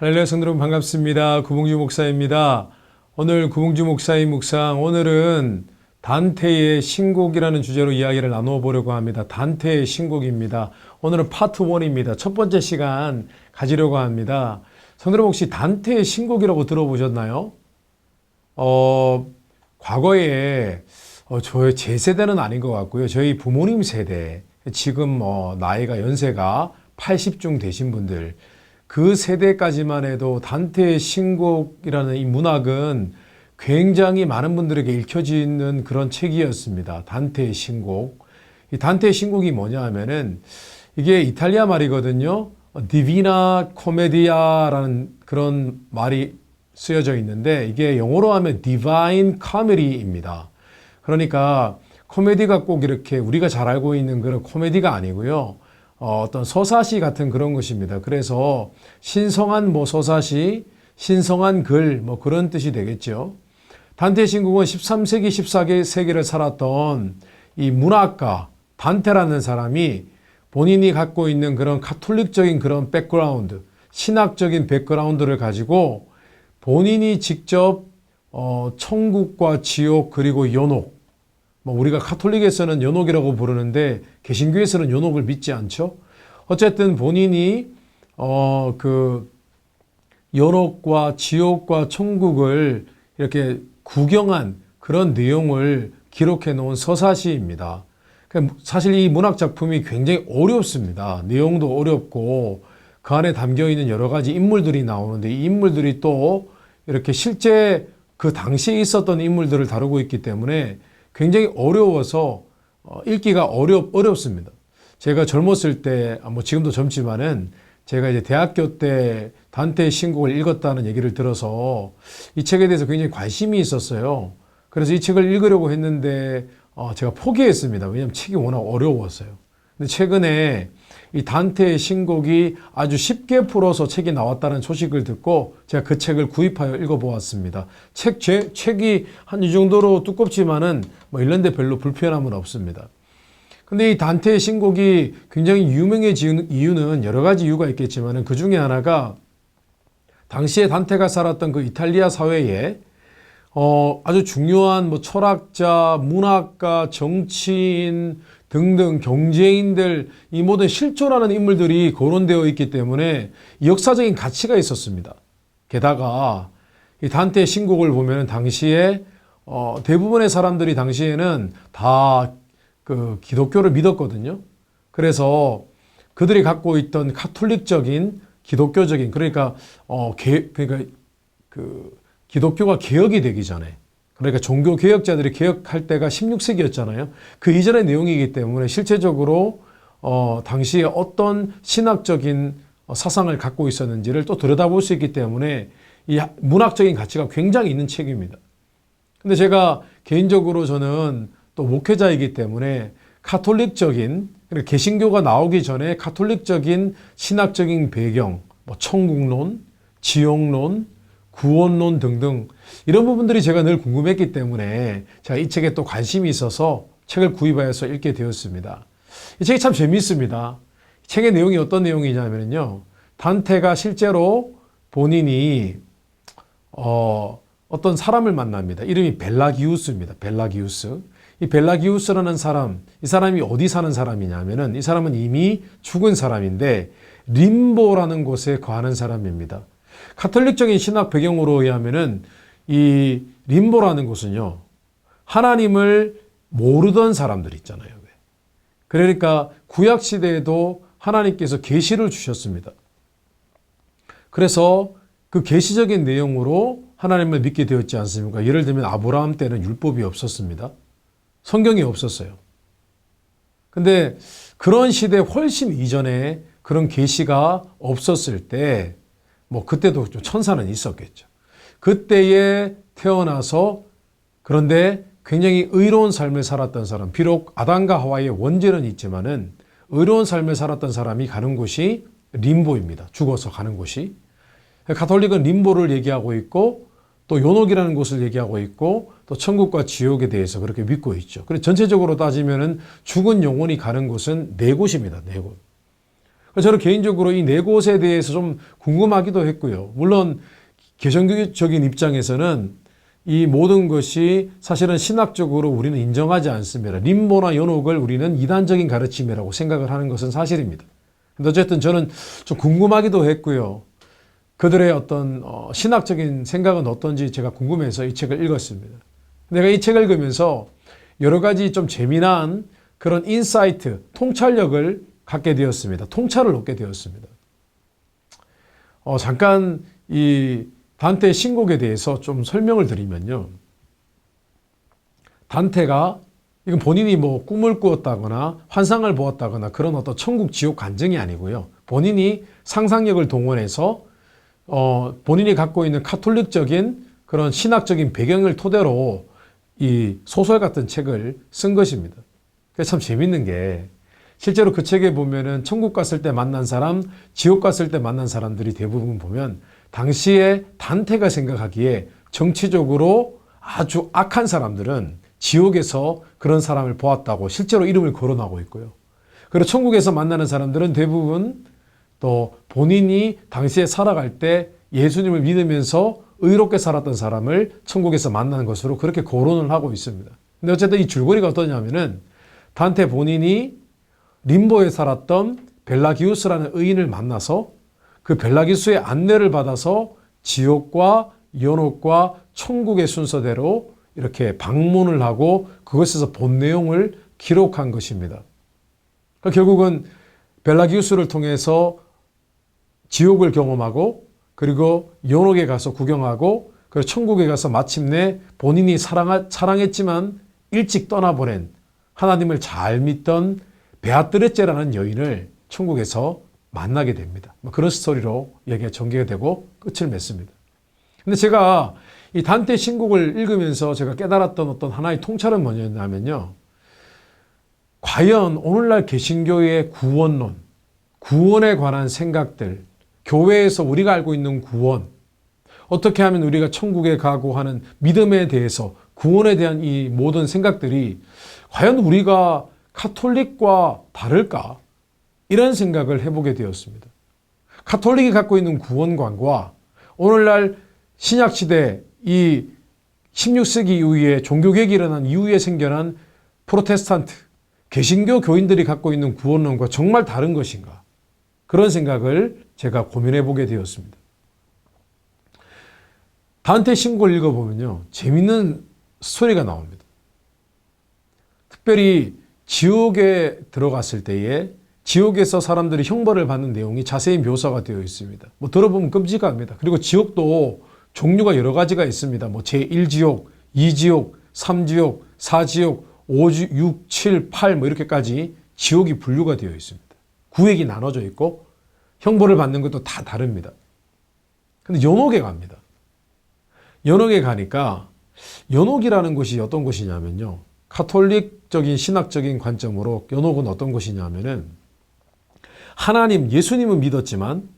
할렐루야 성도 여러분 반갑습니다. 구봉주 목사입니다. 오늘 구봉주 목사의 묵상, 오늘은 단테의 신곡이라는 주제로 이야기를 나누어 보려고 합니다. 단테의 신곡입니다. 오늘은 파트 1입니다. 첫 번째 시간 가지려고 합니다. 성도 여러분 혹시 단테의 신곡이라고 들어보셨나요? 과거에 제 세대는 아닌 것 같고요. 저희 부모님 세대, 지금 나이가 연세가 80중 되신 분들, 그 세대까지만 해도 단테의 신곡이라는 이 문학은 굉장히 많은 분들에게 읽혀지는 그런 책이었습니다. 단테의 신곡. 이 단테의 신곡이 뭐냐 하면은 이게 이탈리아 말이거든요. 디비나 코메디아라는 그런 말이 쓰여져 있는데 이게 영어로 하면 디바인 코미디입니다. 그러니까 코미디가 꼭 이렇게 우리가 잘 알고 있는 그런 코미디가 아니고요. 어떤 서사시 같은 그런 것입니다. 그래서 신성한 서사시, 신성한 글 그런 뜻이 되겠죠. 단테의 신곡은 13세기, 14세기를 살았던 이 문학가 단테라는 사람이 본인이 갖고 있는 그런 가톨릭적인 그런 백그라운드, 신학적인 백그라운드를 가지고 본인이 직접 천국과 지옥 그리고 연옥, 우리가 가톨릭에서는 연옥이라고 부르는데 개신교에서는 연옥을 믿지 않죠. 어쨌든 본인이 그 연옥과 지옥과 천국을 이렇게 구경한 그런 내용을 기록해 놓은 서사시입니다. 사실 이 문학 작품이 굉장히 어렵습니다. 내용도 어렵고 그 안에 담겨 있는 여러 가지 인물들이 나오는데 이 인물들이 또 이렇게 실제 그 당시에 있었던 인물들을 다루고 있기 때문에 굉장히 어려워서 읽기가 어렵습니다. 제가 젊었을 때, 지금도 젊지만은 제가 이제 대학교 때 단테의 신곡을 읽었다는 얘기를 들어서 이 책에 대해서 굉장히 관심이 있었어요. 그래서 이 책을 읽으려고 했는데 제가 포기했습니다. 왜냐하면 책이 워낙 어려웠어요. 근데 최근에 이 단테의 신곡이 아주 쉽게 풀어서 책이 나왔다는 소식을 듣고 제가 그 책을 구입하여 읽어보았습니다. 책이 한 이 정도로 두껍지만은 읽는데 별로 불편함은 없습니다. 근데 이 단테의 신곡이 굉장히 유명해진 이유는 여러 가지 이유가 있겠지만은 그 중에 하나가 당시에 단테가 살았던 그 이탈리아 사회에 아주 중요한 철학자, 문학가, 정치인 등등 경제인들, 이 모든 실존하는 인물들이 거론되어 있기 때문에 역사적인 가치가 있었습니다. 게다가 이 단테의 신곡을 보면 당시에 대부분의 사람들이 당시에는 다 그 기독교를 믿었거든요. 그래서 그들이 갖고 있던 가톨릭적인 기독교적인 그러니까 기독교가 개혁이 되기 전에, 그러니까 종교 개혁자들이 개혁할 때가 16세기였잖아요. 그 이전의 내용이기 때문에 실제적으로 당시에 어떤 신학적인 사상을 갖고 있었는지를 또 들여다볼 수 있기 때문에 이 문학적인 가치가 굉장히 있는 책입니다. 근데 제가 개인적으로 저는 또 목회자이기 때문에 가톨릭적인, 개신교가 나오기 전에 가톨릭적인 신학적인 배경, 천국론, 지옥론, 구원론 등등 이런 부분들이 제가 늘 궁금했기 때문에 제가 이 책에 또 관심이 있어서 책을 구입하여서 읽게 되었습니다. 이 책이 참 재미있습니다. 책의 내용이 어떤 내용이냐면요. 단테가 실제로 본인이 어떤 사람을 만납니다. 이름이 벨라기우스입니다. 벨라기우스. 이 벨라기우스라는 사람, 이 사람이 어디 사는 사람이냐면은 이 사람은 이미 죽은 사람인데 림보라는 곳에 거하는 사람입니다. 가톨릭적인 신학 배경으로 의하면은 이 림보라는 곳은요, 하나님을 모르던 사람들 있잖아요. 그러니까 구약 시대에도 하나님께서 계시를 주셨습니다. 그래서 그 계시적인 내용으로 하나님을 믿게 되었지 않습니까? 예를 들면 아브라함 때는 율법이 없었습니다. 성경이 없었어요. 근데 그런 시대 훨씬 이전에 그런 계시가 없었을 때 그때도 천사는 있었겠죠. 그때에 태어나서 그런데 굉장히 의로운 삶을 살았던 사람, 비록 아담과 하와의 원죄는 있지만은 의로운 삶을 살았던 사람이 가는 곳이 림보입니다. 죽어서 가는 곳이. 가톨릭은 림보를 얘기하고 있고 또 연옥이라는 곳을 얘기하고 있고 또 천국과 지옥에 대해서 그렇게 믿고 있죠. 그래서 전체적으로 따지면은 죽은 영혼이 가는 곳은 네 곳입니다. 네 곳. 저는 개인적으로 이 네 곳에 대해서 좀 궁금하기도 했고요. 물론 개정교적인 입장에서는 이 모든 것이 사실은 신학적으로 우리는 인정하지 않습니다. 림보나 연옥을 우리는 이단적인 가르침이라고 생각을 하는 것은 사실입니다. 근데 어쨌든 저는 좀 궁금하기도 했고요. 그들의 어떤 신학적인 생각은 어떤지 제가 궁금해서 이 책을 읽었습니다. 내가 이 책을 읽으면서 여러 가지 좀 재미난 그런 인사이트, 통찰력을 갖게 되었습니다. 통찰을 얻게 되었습니다. 잠깐 이 단테의 신곡에 대해서 좀 설명을 드리면요. 단테가 이건 본인이 뭐 꿈을 꾸었다거나 환상을 보았다거나 그런 어떤 천국 지옥 간증이 아니고요. 본인이 상상력을 동원해서 본인이 갖고 있는 카톨릭적인 그런 신학적인 배경을 토대로 이 소설 같은 책을 쓴 것입니다. 그게 참 재밌는 게 실제로 그 책에 보면은 천국 갔을 때 만난 사람, 지옥 갔을 때 만난 사람들이 대부분 보면 당시에 단테가 생각하기에 정치적으로 아주 악한 사람들은 지옥에서 그런 사람을 보았다고 실제로 이름을 거론하고 있고요. 그리고 천국에서 만나는 사람들은 대부분 또 본인이 당시에 살아갈 때 예수님을 믿으면서 의롭게 살았던 사람을 천국에서 만나는 것으로 그렇게 거론을 하고 있습니다. 근데 어쨌든 이 줄거리가 어떠냐면은 단테 본인이 림보에 살았던 벨라기우스라는 의인을 만나서 그 벨라기우스의 안내를 받아서 지옥과 연옥과 천국의 순서대로 이렇게 방문을 하고 그것에서 본 내용을 기록한 것입니다. 결국은 벨라기우스를 통해서 지옥을 경험하고 그리고 연옥에 가서 구경하고 그리고 천국에 가서 마침내 본인이 사랑했지만 일찍 떠나보낸 하나님을 잘 믿던 베아트레체라는 여인을 천국에서 만나게 됩니다. 그런 스토리로 얘기가 전개가 되고 끝을 맺습니다. 근데 제가 이 단테 신곡을 읽으면서 제가 깨달았던 어떤 하나의 통찰은 뭐냐면요. 과연 오늘날 개신교의 구원론, 구원에 관한 생각들, 교회에서 우리가 알고 있는 구원, 어떻게 하면 우리가 천국에 가고 하는 믿음에 대해서 구원에 대한 이 모든 생각들이 과연 우리가 카톨릭과 다를까? 이런 생각을 해보게 되었습니다. 카톨릭이 갖고 있는 구원관과 오늘날 신약시대 이 16세기 이후에 종교개혁이 일어난 이후에 생겨난 프로테스탄트, 개신교 교인들이 갖고 있는 구원론과 정말 다른 것인가? 그런 생각을 제가 고민해 보게 되었습니다. 단테 신곡을 읽어보면요. 재밌는 스토리가 나옵니다. 특별히 지옥에 들어갔을 때에 지옥에서 사람들이 형벌을 받는 내용이 자세히 묘사가 되어 있습니다. 들어보면 끔찍합니다. 그리고 지옥도 종류가 여러 가지가 있습니다. 제1지옥, 2지옥, 3지옥, 4지옥, 5, 6, 7, 8 이렇게까지 지옥이 분류가 되어 있습니다. 구획이 나눠져 있고 형벌을 받는 것도 다 다릅니다. 근데 연옥에 갑니다. 연옥에 가니까 연옥이라는 곳이 어떤 곳이냐면요. 카톨릭적인 신학적인 관점으로 연옥은 어떤 곳이냐면은 하나님, 예수님은 믿었지만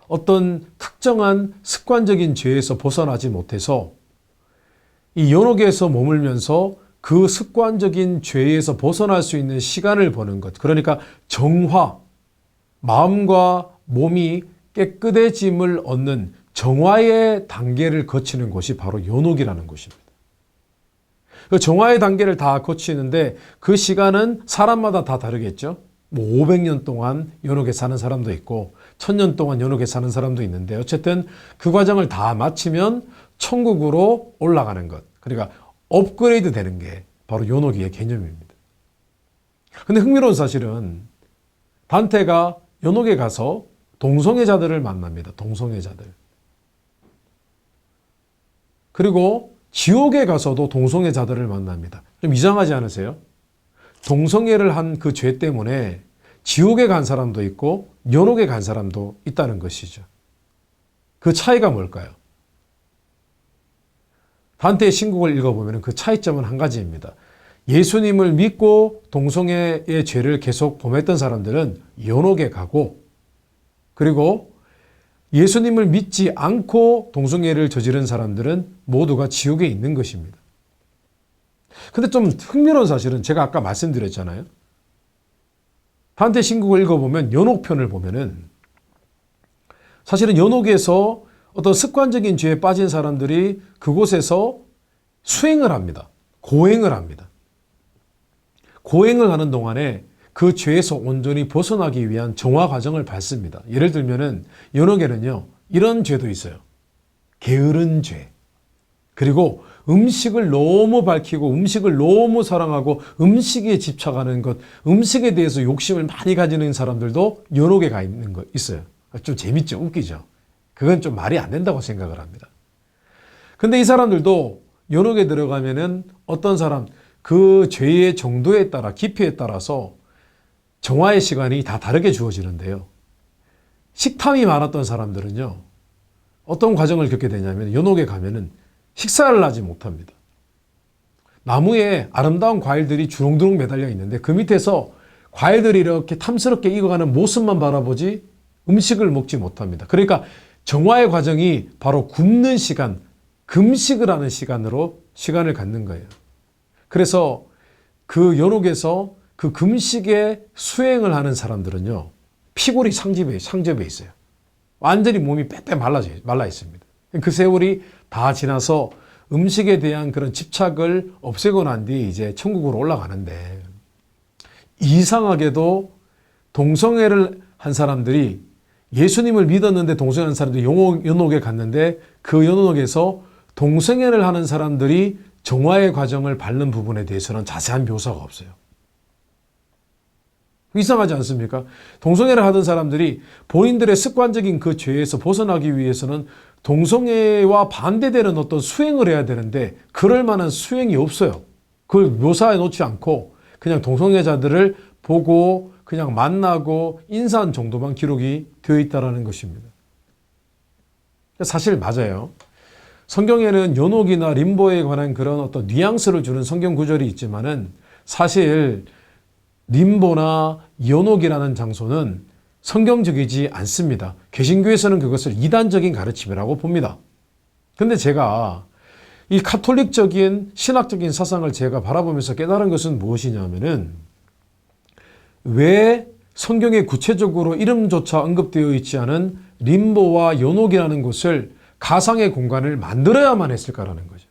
어떤 특정한 습관적인 죄에서 벗어나지 못해서 이 연옥에서 머물면서 그 습관적인 죄에서 벗어날 수 있는 시간을 버는 것. 그러니까 정화, 마음과 몸이 깨끗해짐을 얻는 정화의 단계를 거치는 곳이 바로 연옥이라는 곳입니다. 그 정화의 단계를 다 거치는데 그 시간은 사람마다 다 다르겠죠. 500년 동안 연옥에 사는 사람도 있고 1000년 동안 연옥에 사는 사람도 있는데 어쨌든 그 과정을 다 마치면 천국으로 올라가는 것. 그러니까 업그레이드 되는 게 바로 연옥의 개념입니다. 근데 흥미로운 사실은 단테가 연옥에 가서 동성애자들을 만납니다. 동성애자들. 그리고 지옥에 가서도 동성애자들을 만납니다. 좀 이상하지 않으세요? 동성애를 한 그 죄 때문에 지옥에 간 사람도 있고 연옥에 간 사람도 있다는 것이죠. 그 차이가 뭘까요? 단테의 신곡을 읽어보면 그 차이점은 한 가지입니다. 예수님을 믿고 동성애의 죄를 계속 범했던 사람들은 연옥에 가고 그리고 예수님을 믿지 않고 동성애를 저지른 사람들은 모두가 지옥에 있는 것입니다. 근데 좀 흥미로운 사실은 제가 아까 말씀드렸잖아요. 단테 신국을 읽어보면 연옥편을 보면은 사실은 연옥에서 어떤 습관적인 죄에 빠진 사람들이 그곳에서 수행을 합니다. 고행을 합니다. 고행을 하는 동안에 그 죄에서 온전히 벗어나기 위한 정화 과정을 밟습니다. 예를 들면은 연옥에는요, 이런 죄도 있어요. 게으른 죄. 그리고 음식을 너무 밝히고 음식을 너무 사랑하고 음식에 집착하는 것, 음식에 대해서 욕심을 많이 가지는 사람들도 연옥에 가 있는 거 있어요. 좀 재밌죠? 웃기죠? 그건 좀 말이 안 된다고 생각을 합니다. 근데 이 사람들도 연옥에 들어가면은 어떤 사람, 그 죄의 정도에 따라, 깊이에 따라서 정화의 시간이 다 다르게 주어지는데요. 식탐이 많았던 사람들은요, 어떤 과정을 겪게 되냐면 연옥에 가면은 식사를 하지 못합니다. 나무에 아름다운 과일들이 주렁주렁 매달려 있는데 그 밑에서 과일들이 이렇게 탐스럽게 익어가는 모습만 바라보지 음식을 먹지 못합니다. 그러니까 정화의 과정이 바로 굶는 시간, 금식을 하는 시간으로 시간을 갖는 거예요. 그래서 그 연옥에서 그 금식에 수행을 하는 사람들은요, 피골이 상접해 있어요. 완전히 몸이 빼빼 말라 있습니다. 그 세월이 다 지나서 음식에 대한 그런 집착을 없애고 난 뒤 이제 천국으로 올라가는데, 이상하게도 동성애를 한 사람들이 예수님을 믿었는데 동성애한 사람들이 연옥에 갔는데 그 연옥에서 동성애를 하는 사람들이 정화의 과정을 밟는 부분에 대해서는 자세한 묘사가 없어요. 이상하지 않습니까? 동성애를 하던 사람들이 본인들의 습관적인 그 죄에서 벗어나기 위해서는 동성애와 반대되는 어떤 수행을 해야 되는데 그럴 만한 수행이 없어요. 그걸 묘사해 놓지 않고 그냥 동성애자들을 보고 그냥 만나고 인사한 정도만 기록이 되어 있다는 것입니다. 사실 맞아요. 성경에는 연옥이나 림보에 관한 그런 어떤 뉘앙스를 주는 성경 구절이 있지만은 사실 림보나 연옥이라는 장소는 성경적이지 않습니다. 개신교에서는 그것을 이단적인 가르침이라고 봅니다. 근데 제가 이 카톨릭적인 신학적인 사상을 제가 바라보면서 깨달은 것은 무엇이냐면은 왜 성경에 구체적으로 이름조차 언급되어 있지 않은 림보와 연옥이라는 곳을 가상의 공간을 만들어야만 했을까라는 거죠.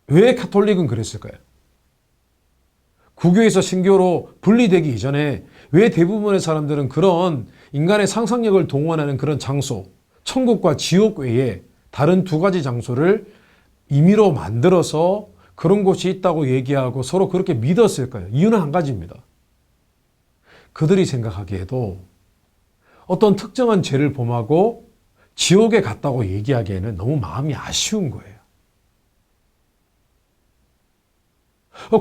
왜 카톨릭은 그랬을까요? 구교에서 신교로 분리되기 이전에 왜 대부분의 사람들은 그런 인간의 상상력을 동원하는 그런 장소, 천국과 지옥 외에 다른 두 가지 장소를 임의로 만들어서 그런 곳이 있다고 얘기하고 서로 그렇게 믿었을까요? 이유는 한 가지입니다. 그들이 생각하기에도 어떤 특정한 죄를 범하고 지옥에 갔다고 얘기하기에는 너무 마음이 아쉬운 거예요.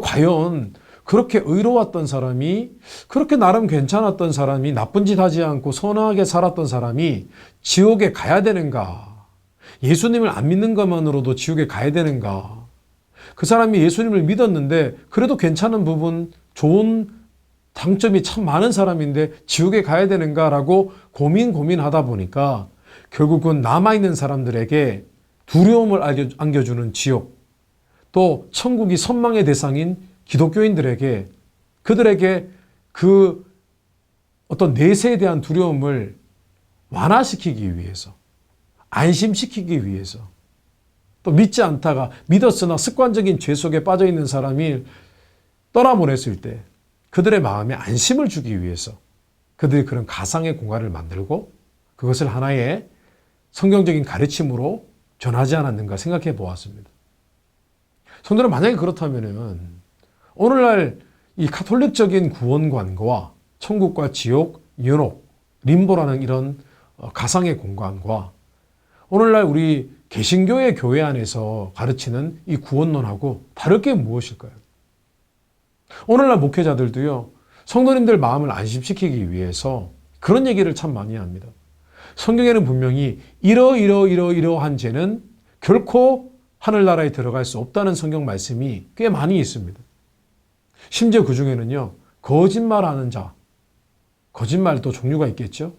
과연 그렇게 의로웠던 사람이, 그렇게 나름 괜찮았던 사람이, 나쁜 짓 하지 않고 선하게 살았던 사람이 지옥에 가야 되는가? 예수님을 안 믿는 것만으로도 지옥에 가야 되는가? 그 사람이 예수님을 믿었는데 그래도 괜찮은 부분, 좋은 장점이 참 많은 사람인데 지옥에 가야 되는가라고 고민하다 보니까 결국은 남아있는 사람들에게 두려움을 안겨주는 지옥, 또 천국이 선망의 대상인 기독교인들에게, 그들에게 그 어떤 내세에 대한 두려움을 완화시키기 위해서, 안심시키기 위해서, 또 믿지 않다가 믿었으나 습관적인 죄 속에 빠져 있는 사람이 떠나보냈을 때 그들의 마음에 안심을 주기 위해서 그들이 그런 가상의 공간을 만들고 그것을 하나의 성경적인 가르침으로 전하지 않았는가 생각해 보았습니다. 성도는 만약에 그렇다면은 오늘날 이 카톨릭적인 구원관과 천국과 지옥, 연옥, 림보라는 이런 가상의 공간과 오늘날 우리 개신교의 교회 안에서 가르치는 이 구원론하고 다를 게 무엇일까요? 오늘날 목회자들도요, 성도님들 마음을 안심시키기 위해서 그런 얘기를 참 많이 합니다. 성경에는 분명히 이러한 죄는 결코 하늘나라에 들어갈 수 없다는 성경 말씀이 꽤 많이 있습니다. 심지어 그 중에는요, 거짓말하는 자, 거짓말도 종류가 있겠죠?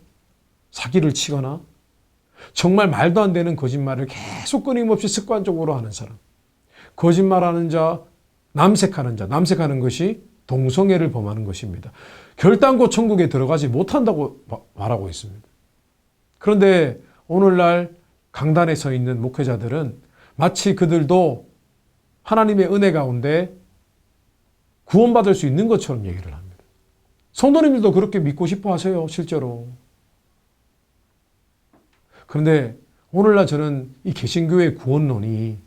사기를 치거나 정말 말도 안 되는 거짓말을 계속 끊임없이 습관적으로 하는 사람, 거짓말하는 자, 남색하는 자, 남색하는 것이 동성애를 범하는 것입니다. 결단코 천국에 들어가지 못한다고 말하고 있습니다. 그런데 오늘날 강단에 서 있는 목회자들은 마치 그들도 하나님의 은혜 가운데 구원받을 수 있는 것처럼 얘기를 합니다. 성도님들도 그렇게 믿고 싶어 하세요, 실제로. 그런데 오늘날 저는 이 개신교의 구원론이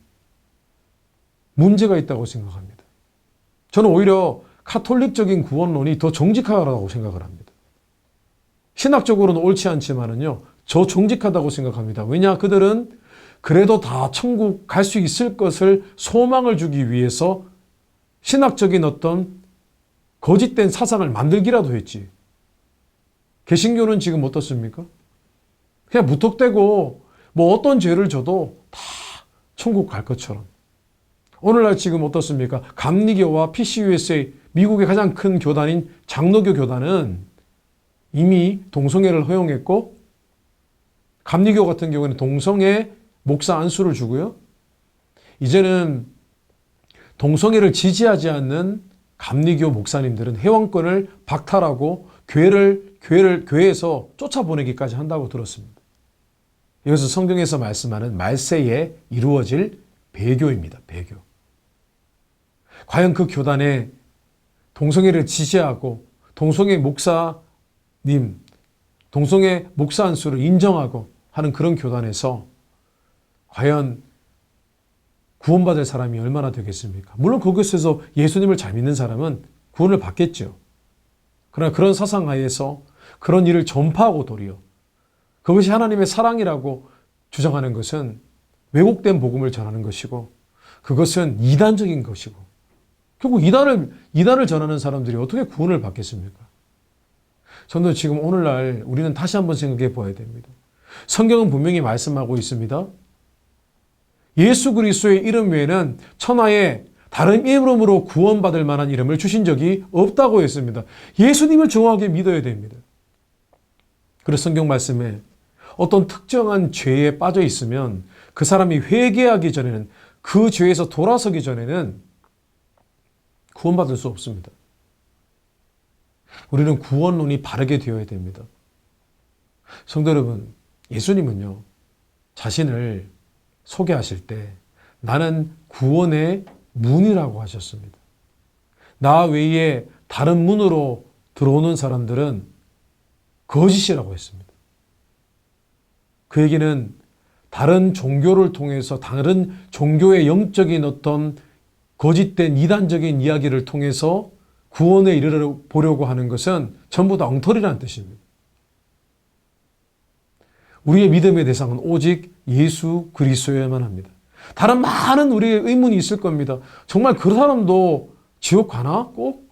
문제가 있다고 생각합니다. 저는 오히려 카톨릭적인 구원론이 더 정직하다고 생각을 합니다. 신학적으로는 옳지 않지만은요, 저 정직하다고 생각합니다. 왜냐, 그들은 그래도 다 천국 갈 수 있을 것을 소망을 주기 위해서 신학적인 어떤 거짓된 사상을 만들기라도 했지. 개신교는 지금 어떻습니까? 그냥 무턱대고 뭐 어떤 죄를 져도 다 천국 갈 것처럼. 오늘날 지금 어떻습니까? 감리교와 PCUSA, 미국의 가장 큰 교단인 장로교 교단은 이미 동성애를 허용했고, 감리교 같은 경우에는 동성애 목사 안수를 주고요. 이제는 동성애를 지지하지 않는 감리교 목사님들은 회원권을 박탈하고 교회에서 쫓아보내기까지 한다고 들었습니다. 이것은 성경에서 말씀하는 말세에 이루어질 배교입니다. 배교. 과연 그 교단에 동성애를 지지하고 동성애 목사님, 동성애 목사 안수를 인정하고 하는 그런 교단에서 과연 구원받을 사람이 얼마나 되겠습니까? 물론 그곳에서 예수님을 잘 믿는 사람은 구원을 받겠죠. 그러나 그런 사상 하에서 그런 일을 전파하고 도리어 그것이 하나님의 사랑이라고 주장하는 것은 왜곡된 복음을 전하는 것이고, 그것은 이단적인 것이고, 결국 이단을 전하는 사람들이 어떻게 구원을 받겠습니까? 저는 지금 오늘날 우리는 다시 한번 생각해 보아야 됩니다. 성경은 분명히 말씀하고 있습니다. 예수 그리스도의 이름 외에는 천하에 다른 이름으로 구원받을 만한 이름을 주신 적이 없다고 했습니다. 예수님을 정확하게 믿어야 됩니다. 그래서 성경 말씀에 어떤 특정한 죄에 빠져 있으면 그 사람이 회개하기 전에는, 그 죄에서 돌아서기 전에는 구원받을 수 없습니다. 우리는 구원론이 바르게 되어야 됩니다. 성도 여러분, 예수님은요, 자신을 소개하실 때 나는 구원의 문이라고 하셨습니다. 나 외에 다른 문으로 들어오는 사람들은 거짓이라고 했습니다. 그 얘기는 다른 종교를 통해서, 다른 종교의 영적인 어떤 거짓된 이단적인 이야기를 통해서 구원에 이르러 보려고 하는 것은 전부 다 엉터리라는 뜻입니다. 우리의 믿음의 대상은 오직 예수 그리스도여야만 합니다. 다른 많은 우리의 의문이 있을 겁니다. 정말 그 사람도 지옥 가나? 꼭?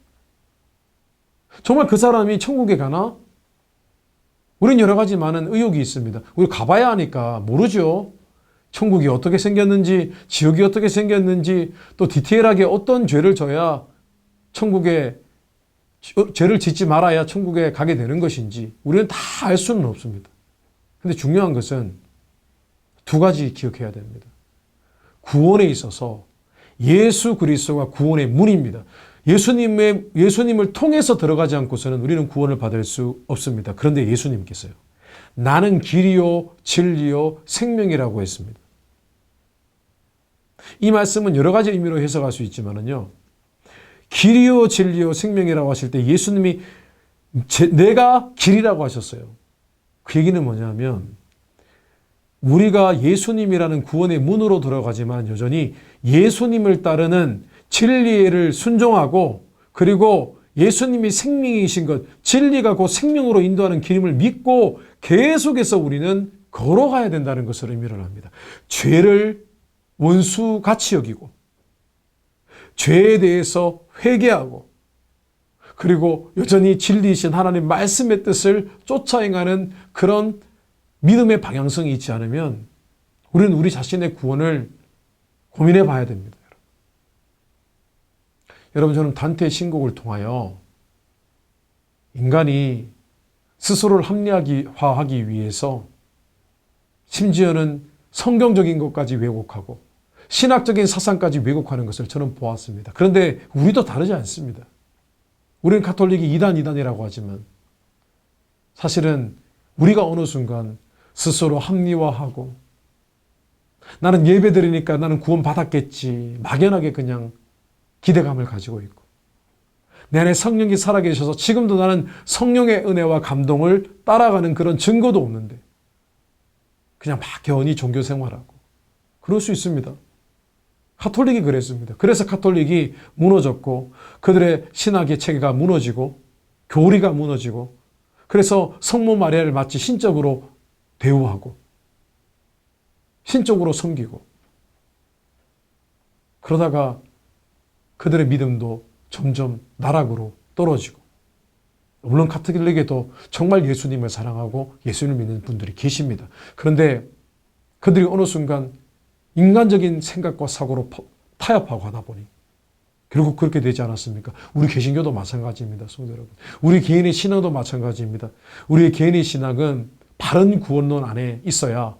정말 그 사람이 천국에 가나? 우린 여러 가지 많은 의혹이 있습니다. 우리 가봐야 하니까 모르죠. 천국이 어떻게 생겼는지, 지옥이 어떻게 생겼는지, 또 디테일하게 어떤 죄를 져야 천국에, 죄를 짓지 말아야 천국에 가게 되는 것인지 우리는 다 알 수는 없습니다. 근데 중요한 것은 두 가지 기억해야 됩니다. 구원에 있어서 예수 그리스도가 구원의 문입니다. 예수님을 통해서 들어가지 않고서는 우리는 구원을 받을 수 없습니다. 그런데 예수님께서요, 나는 길이요 진리요 생명이라고 했습니다. 이 말씀은 여러 가지 의미로 해석할 수 있지만은요, 길이요 진리요 생명이라고 하실 때 예수님이 내가 길이라고 하셨어요. 그 얘기는 뭐냐면, 우리가 예수님이라는 구원의 문으로 들어가지만 여전히 예수님을 따르는 진리를 순종하고, 그리고 예수님이 생명이신 것, 진리가 곧 생명으로 인도하는 길임을 믿고 계속해서 우리는 걸어가야 된다는 것을 의미를 합니다. 죄를 원수같이 여기고, 죄에 대해서 회개하고, 그리고 여전히 진리이신 하나님 말씀의 뜻을 쫓아 행하는 그런 믿음의 방향성이 있지 않으면 우리는 우리 자신의 구원을 고민해 봐야 됩니다. 여러분, 저는 단테의 신곡을 통하여 인간이 스스로를 합리화하기 위해서 심지어는 성경적인 것까지 왜곡하고 신학적인 사상까지 왜곡하는 것을 저는 보았습니다. 그런데 우리도 다르지 않습니다. 우리는 가톨릭이 이단이라고 하지만 사실은 우리가 어느 순간 스스로 합리화하고 나는 예배드리니까 나는 구원 받았겠지 막연하게 그냥 기대감을 가지고 있고 내 안에 성령이 살아계셔서 지금도 나는 성령의 은혜와 감동을 따라가는 그런 증거도 없는데 그냥 막연히 종교 생활하고 그럴 수 있습니다. 가톨릭이 그랬습니다. 그래서 가톨릭이 무너졌고 그들의 신학의 체계가 무너지고 교리가 무너지고 그래서 성모 마리아를 마치 신적으로 대우하고 신적으로 섬기고 그러다가 그들의 믿음도 점점 나락으로 떨어지고 물론 가톨릭에도 정말 예수님을 사랑하고 예수님을 믿는 분들이 계십니다. 그런데 그들이 어느 순간 인간적인 생각과 사고로 타협하고 하다 보니 결국 그렇게 되지 않았습니까? 우리 개신교도 마찬가지입니다. 성도 여러분. 우리 개인의 신앙도 마찬가지입니다. 우리의 개인의 신앙은 바른 구원론 안에 있어야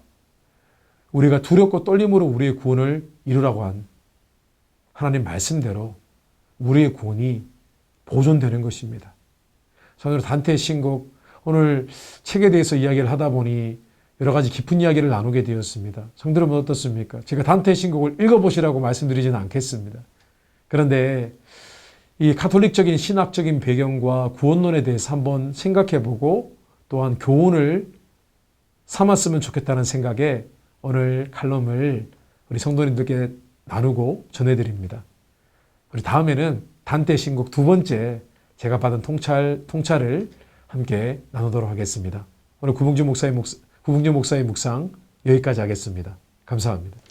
우리가 두렵고 떨림으로 우리의 구원을 이루라고 한 하나님 말씀대로 우리의 구원이 보존되는 것입니다. 저는 단테의 신곡 오늘 책에 대해서 이야기를 하다 보니 여러 가지 깊은 이야기를 나누게 되었습니다. 성도 여러분 어떻습니까? 제가 단테의 신곡을 읽어보시라고 말씀드리지는 않겠습니다. 그런데 이 가톨릭적인 신학적인 배경과 구원론에 대해서 한번 생각해보고 또한 교훈을 삼았으면 좋겠다는 생각에 오늘 칼럼을 우리 성도님들께 나누고 전해드립니다. 우리 다음에는 단테의 신곡 두 번째 제가 받은 통찰을 함께 나누도록 하겠습니다. 오늘 구봉주 목사의 묵상 여기까지 하겠습니다. 감사합니다.